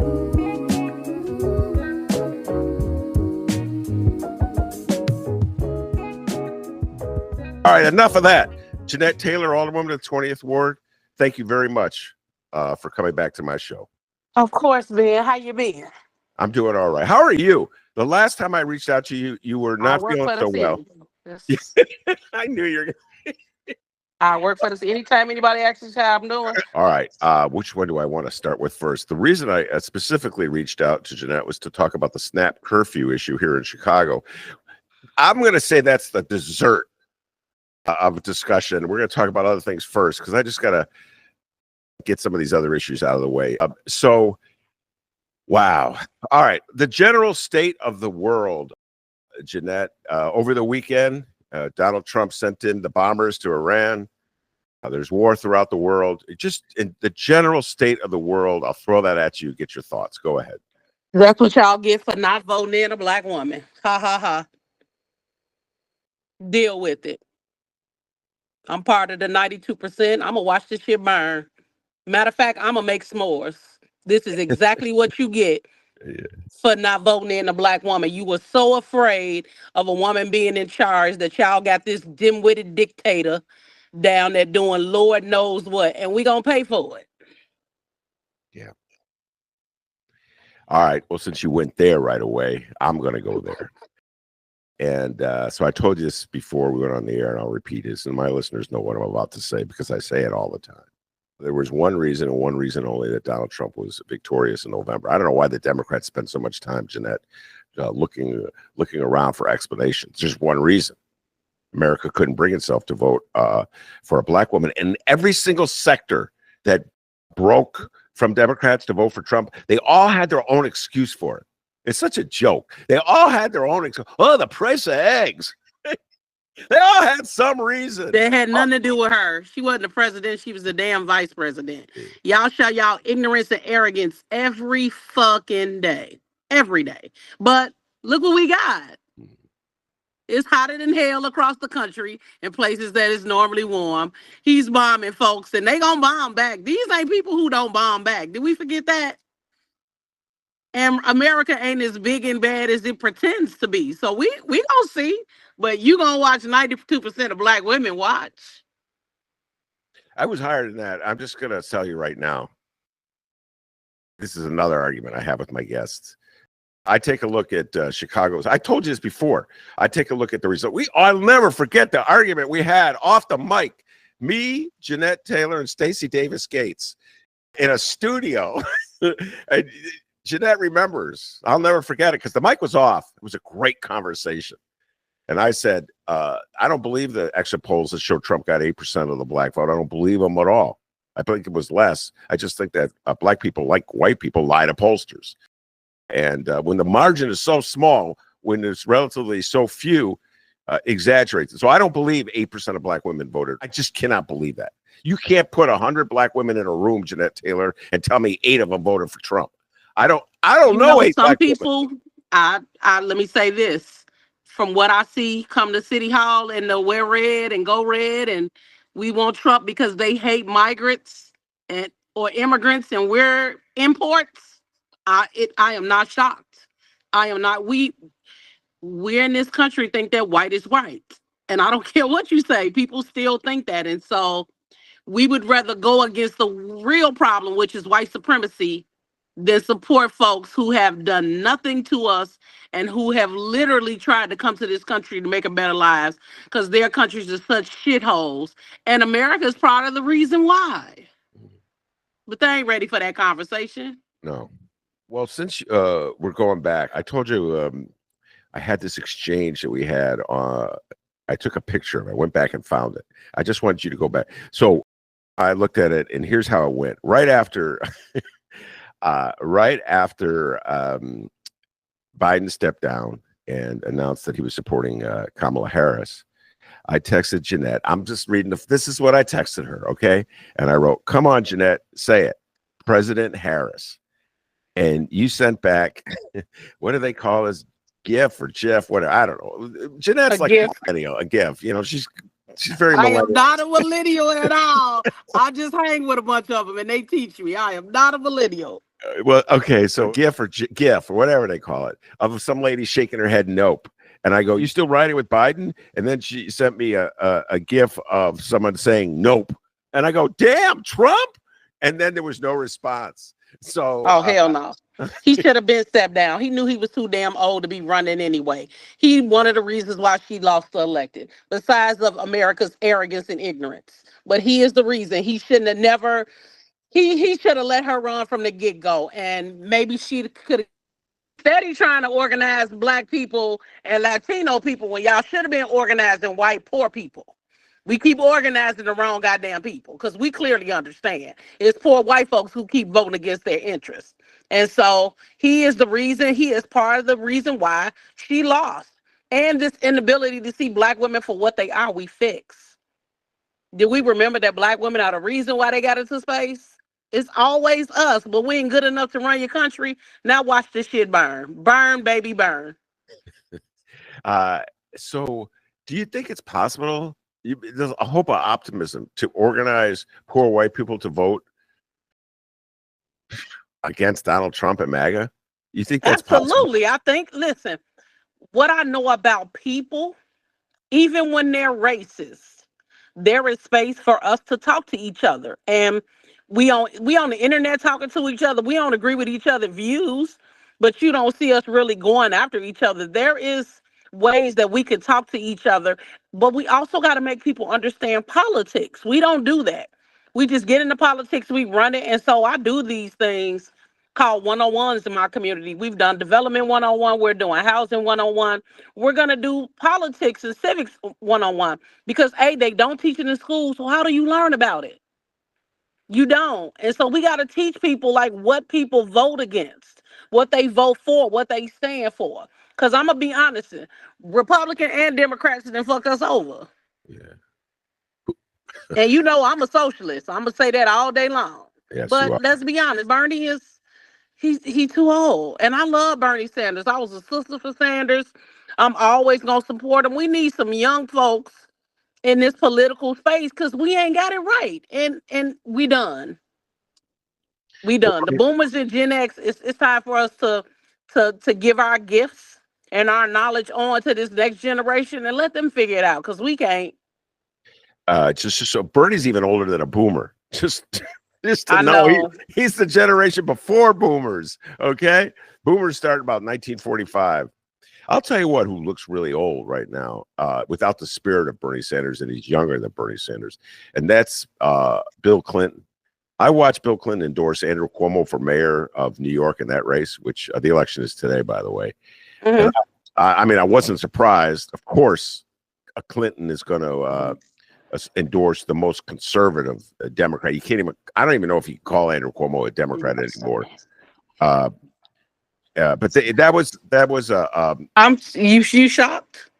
All right, enough of that. Jeanette Taylor, Alderwoman of the 20th Ward, thank you very much for coming back to my show. Of course, Ben. How you been? I'm doing all right. How are you? The last time I reached out to you, you were not feeling so well. I knew you were going to. I work for this. Anytime anybody asks me how I'm doing. All right. Which one do I want to start with first? The reason I specifically reached out to Jeanette was to talk about the snap curfew issue here in Chicago. I'm going to say that's the dessert of discussion. We're going to talk about other things first because I just got to get some of these other issues out of the way. Wow. All right. The general state of the world, Jeanette, over the weekend, Donald Trump sent in the bombers to Iran. There's war throughout the world. Just in the general state of the world, I'll throw that at you. Get your thoughts. Go ahead. That's what y'all get for not voting in a black woman. Ha, ha, ha. Deal with it. I'm part of the 92%. I'm going to watch this shit burn. Matter of fact, I'm going to make s'mores. This is exactly what you get for not voting in a black woman. You were so afraid of a woman being in charge that y'all got this dim-witted dictator down there doing Lord knows what, and we going to pay for it. Yeah. All right. Well, since you went there right away, I'm going to go there. And so I told you this before we went on the air, and I'll repeat this, and my listeners know what I'm about to say because I say it all the time. There was one reason and one reason only that Donald Trump was victorious in November. I don't know why the Democrats spend so much time, Jeanette, looking around for explanations. There's one reason. America couldn't bring itself to vote for a black woman. And every single sector that broke from Democrats to vote for Trump, they all had their own excuse for it. It's such a joke. They all had their own excuse. Oh, the price of eggs. They all had some reason. That had nothing to do with her. She wasn't the president. She was the damn vice president. Y'all show y'all ignorance and arrogance every fucking day. Every day. But look what we got. It's hotter than hell across the country in places that is normally warm. He's bombing folks, and they gonna bomb back. These ain't people who don't bomb back. Did we forget that? And America ain't as big and bad as it pretends to be. So we gonna see. But you gonna watch 92% of black women watch. I was higher than that. I'm just gonna tell you right now. This is another argument I have with my guests. I take a look at Chicago's. I told you this before. I take a look at the result. I'll never forget the argument we had off the mic. Me, Jeanette Taylor, and Stacey Davis Gates in a studio. And Jeanette remembers. I'll never forget it because the mic was off. It was a great conversation. And I said, I don't believe the exit polls that show Trump got 8% of the black vote. I don't believe them at all. I think it was less. I just think that black people, like white people, lie to pollsters. And when the margin is so small, when there's relatively so few, exaggerates it. So I don't believe 8% of black women voted. I just cannot believe that. You can't put 100 black women in a room, Jeanette Taylor, and tell me 8 of them voted for Trump. I don't know. Some people, let me say this. From what I see, come to City Hall and they'll wear red and go red, and we want Trump because they hate migrants or immigrants, and we're imports. I am not shocked. I am not. We're in this country think that white is right, and I don't care what you say. People still think that, and so we would rather go against the real problem, which is white supremacy, than support folks who have done nothing to us and who have literally tried to come to this country to make a better lives because their countries are such shitholes. And America is part of the reason why. But they ain't ready for that conversation. No. Well, since we're going back, I told you I had this exchange that we had. I took a picture of it. I went back and found it. I just wanted you to go back. So I looked at it, and here's how it went. Right after... Biden stepped down and announced that he was supporting Kamala Harris, I texted Jeanette. I'm just reading. This is what I texted her, okay? And I wrote, "Come on, Jeanette, say it. President Harris." And you sent back, what do they call this? GIF or GIF? What? I don't know. Jeanette's like a millennial, a GIF. You know, she's very millennial. I am not a millennial at all. I just hang with a bunch of them, and they teach me. I am not a millennial. Well, okay, so GIF or whatever they call it, of some lady shaking her head nope. And I go, you still riding with Biden? And then she sent me a GIF of someone saying nope. And I go, damn, Trump? And then there was no response. So Oh, hell no. He should have been stepped down. He knew he was too damn old to be running anyway. He one of the reasons why she lost the elected, besides of America's arrogance and ignorance. But he is the reason. He shouldn't have never he should have let her run from the get-go. And maybe she could have steady trying to organize black people and Latino people when y'all should have been organizing white poor people. We keep organizing the wrong goddamn people because we clearly understand it's poor white folks who keep voting against their interests. And so he is the reason, he is part of the reason why she lost. And this inability to see black women for what they are, we fix. Did we remember that black women are the reason why they got into space? It's always us, but we ain't good enough to run your country. Now watch this shit burn. Burn, baby, burn. So do you think it's possible? There's a hope of optimism to organize poor white people to vote against Donald Trump and MAGA? You think that's absolutely possible? I think, listen, what I know about people, even when they're racist, there is space for us to talk to each other. And we on the internet talking to each other. We don't agree with each other's views, but you don't see us really going after each other. There is ways that we can talk to each other, but we also got to make people understand politics. We don't do that. We just get into politics, we run it. And so I do these things called 101s in my community. We've done development 101, we're doing housing 101. We're going to do politics and civics 101 because they don't teach it in school. So how do you learn about it? You don't. And so we got to teach people like what people vote against, what they vote for, what they stand for. Because I'm going to be honest, Republican and Democrats done fuck us over. Yeah. And you know, I'm a socialist. I'm going to say that all day long. Yes, but let's be honest, Bernie is, he's too old. And I love Bernie Sanders. I was a sister for Sanders. I'm always going to support him. We need some young folks in this political space because we ain't got it right. And we done. We done. The boomers and Gen X, it's time for us to give our gifts and our knowledge on to this next generation and let them figure it out because we can't. Just so Bernie's even older than a boomer. Just to know he's the generation before boomers. Okay, boomers started about 1945. I'll tell you what, who looks really old right now, without the spirit of Bernie Sanders, and he's younger than Bernie Sanders, and that's Bill Clinton. I watched Bill Clinton endorse Andrew Cuomo for mayor of New York in that race, which the election is today, by the way. Mm-hmm. I mean, I wasn't surprised. Of course, Clinton is going to endorse the most conservative Democrat. You can't even. I don't even know if you can call Andrew Cuomo a Democrat anymore. But that was you shocked?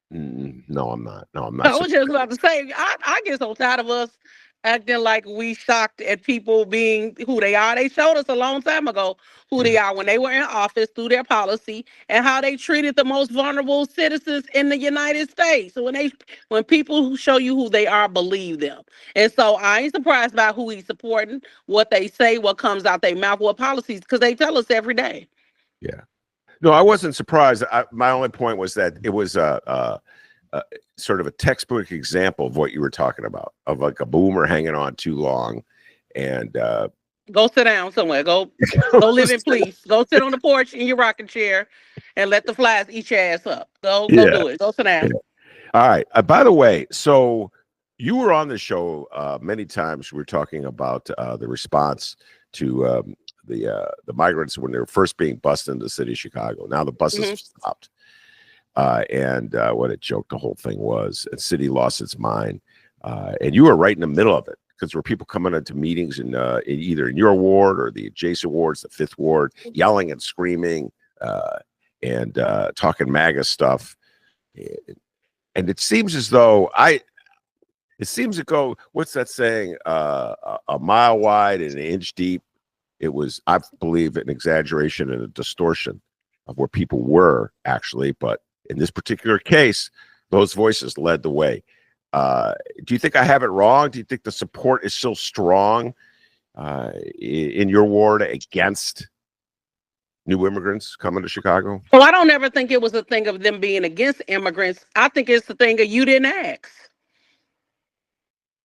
No, I'm not. No, I'm not. I was just about to say, I get so tired of us acting like we shocked at people being who they are. They showed us a long time ago who they are when they were in office through their policy and how they treated the most vulnerable citizens in the United States. So when people who show you who they are, believe them. And so I ain't surprised by who he's supporting, what they say, what comes out their mouth, what policies, because they tell us every day. Yeah. No, I wasn't surprised. My only point was that it was sort of a textbook example of what you were talking about, of like a boomer hanging on too long. And go sit down somewhere. Go live in peace. Go sit on the porch in your rocking chair and let the flies eat your ass up. Go do it. Go sit down. Yeah. All right. By the way, so you were on the show many times. We were talking about the response to the migrants when they were first being bused into the city of Chicago. Now the buses have stopped. And what a joke the whole thing was. And city lost its mind. And you were right in the middle of it because there were people coming into meetings in either in your ward or the adjacent wards, the 5th ward, yelling and screaming and talking MAGA stuff. And it seems as though it seems to go, what's that saying? A mile wide and an inch deep. It was, I believe, an exaggeration and a distortion of where people were actually. But in this particular case, those voices led the way. Do you think I have it wrong? Do you think the support is still strong in your ward against new immigrants coming to Chicago? Well, I don't ever think it was a thing of them being against immigrants. I think it's the thing of you didn't ask.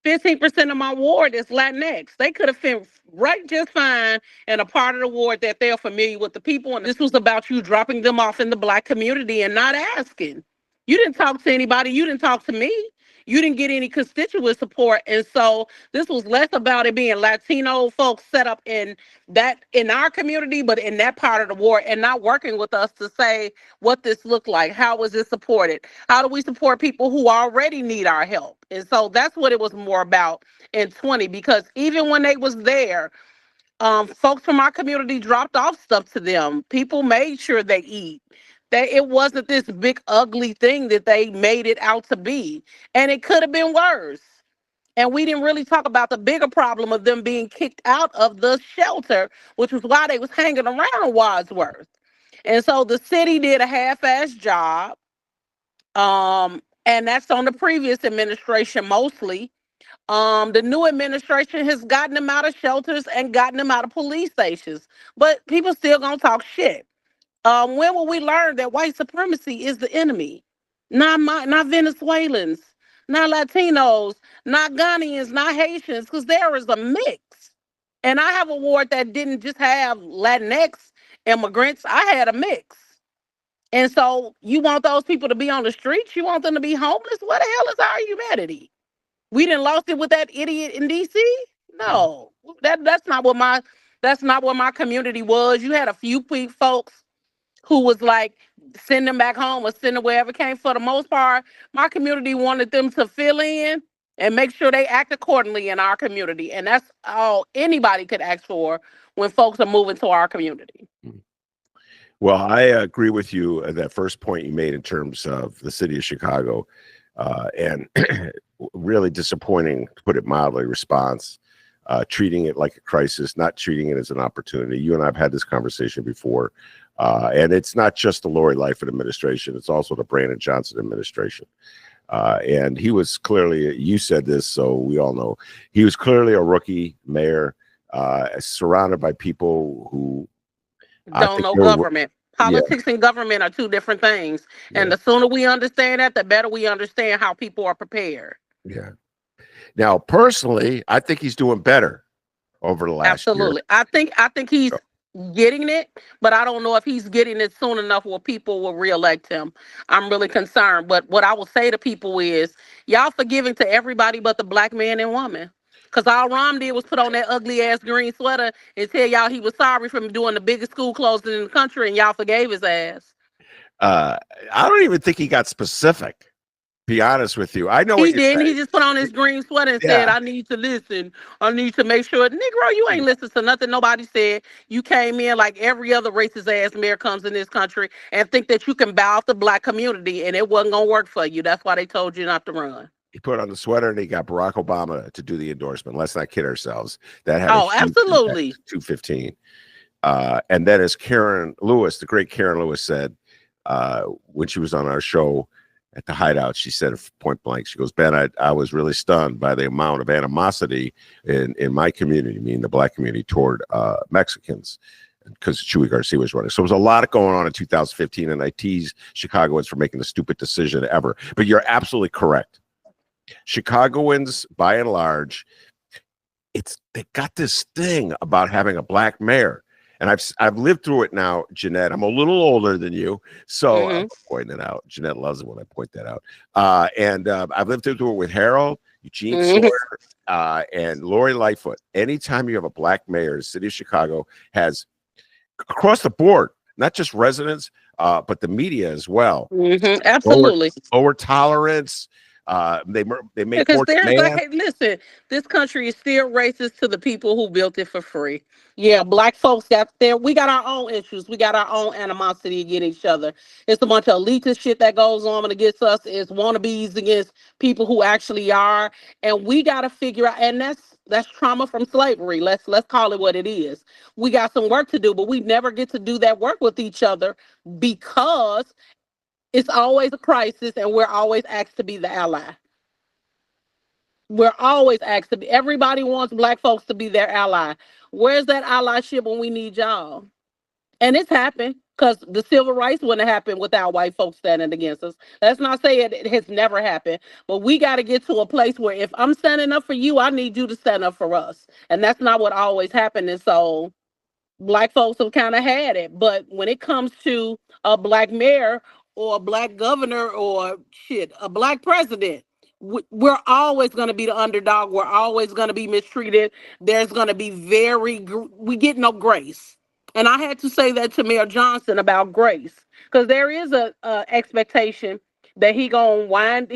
15% of my ward is Latinx. They could have fit right just fine in a part of the ward that they're familiar with the people. And this was about you dropping them off in the Black community and not asking. You didn't talk to anybody. You didn't talk to me. You didn't get any constituent support. And so this was less about it being Latino folks set up in our community, but in that part of the ward, and not working with us to say what this looked like. How was it supported? How do we support people who already need our help? And so that's what it was more about in 20, because even when they was there, folks from our community dropped off stuff to them. People made sure they eat. That it wasn't this big ugly thing that they made it out to be. And it could have been worse. And we didn't really talk about the bigger problem of them being kicked out of the shelter, which was why they was hanging around Wadsworth. And so the city did a half-assed job. And that's on the previous administration mostly. The new administration has gotten them out of shelters and gotten them out of police stations. But people still gonna talk shit. When will we learn that white supremacy is the enemy? Not Venezuelans, not Latinos, not Ghanaians, not Haitians, because there is a mix. And I have a ward that didn't just have Latinx immigrants. I had a mix. And so you want those people to be on the streets? You want them to be homeless? What the hell is our humanity? We didn't lost it with that idiot in DC? No. That's not what my community was. You had a few folks who was like, send them back home or send them wherever came. For the most part, my community wanted them to fill in and make sure they act accordingly in our community. And that's all anybody could ask for when folks are moving to our community. Well, I agree with you at that first point you made in terms of the city of Chicago, and really disappointing, to put it mildly, response, treating it like a crisis, not treating it as an opportunity. You and I have had this conversation before, and it's not just the Lori Lightfoot administration, it's also the Brandon Johnson administration. And he was clearly, you said this, so we all know, he was clearly a rookie mayor, surrounded by people who don't know government. Politics and government are two different things. And the sooner we understand that, the better we understand how people are prepared. Yeah. Now, personally, I think he's doing better over the last year. I think he's getting it, but I don't know if he's getting it soon enough where people will reelect him. I'm really concerned. But what I will say to people is, y'all forgiving to everybody but the Black man and woman. Because all Rom did was put on that ugly ass green sweater and tell y'all he was sorry for doing the biggest school closing in the country, and y'all forgave his ass. I don't even think he got specific. Be honest with you. I know he didn't. He just put on his green sweater and said, I need to listen. I need to make sure. Negro, you ain't listened to nothing nobody said. You came in like every other racist ass mayor comes in this country and think that you can bow out the Black community, and it wasn't going to work for you. That's why they told you not to run. He put on the sweater and he got Barack Obama to do the endorsement. Let's not kid ourselves. That had absolutely 215. And then, as Karen Lewis, the great Karen Lewis, said when she was on our show at the Hideout, she said point blank, she goes, Ben, I was really stunned by the amount of animosity in my community, meaning the Black community, toward Mexicans, because Chuy Garcia was running. So there was a lot going on in 2015, and I teased Chicagoans for making the stupid decision ever. But you're absolutely correct. Chicagoans, by and large, they got this thing about having a Black mayor, and I've lived through it now, Jeanette. I'm a little older than you, so I'm pointing it out. Jeanette loves it when I point that out. And I've lived through it with Harold, Eugene Sawyer, and Lori Lightfoot. Anytime you have a Black mayor, the city of Chicago has, across the board, not just residents, but the media as well. Absolutely. Lower tolerance. They make more demand. Listen, this country is still racist to the people who built it for free. Yeah, Black folks got there. We got our own issues. We got our own animosity against each other. It's a bunch of elitist shit that goes on against us. It's wannabes against people who actually are. And we got to figure out, and that's trauma from slavery. Let's call it what it is. We got some work to do, but we never get to do that work with each other because it's always a crisis, and we're always asked to be the ally. We're always asked to be, everybody wants black folks to be their ally. Where's that allyship when we need y'all? And it's happened because the civil rights wouldn't have happened without white folks standing against us. Let's not say it has never happened, but we got to get to a place where if I'm standing up for you, I need you to stand up for us. And that's not what always happened. And so black folks have kind of had it. But when it comes to a black mayor or a black governor or a black president, we're always going to be the underdog. We're always going to be mistreated. There's going to be we get no grace. And I had to say that to Mayor Johnson about grace, because there is a expectation that he gonna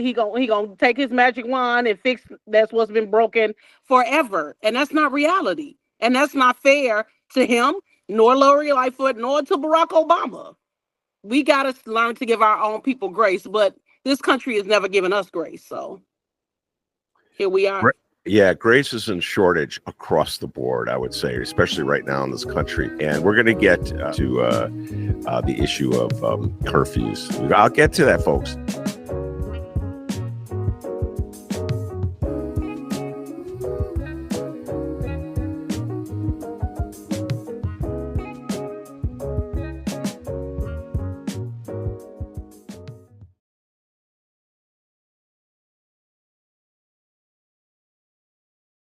take his magic wand and fix that's what's been broken forever, and that's not reality, and that's not fair to him, nor Lori Lightfoot, nor to Barack Obama. We gotta learn to give our own people grace, but this country has never given us grace, so here we are. Yeah, grace is in shortage across the board, I would say, especially right now in this country. And we're going to get to the issue of curfews. I'll get to that, folks.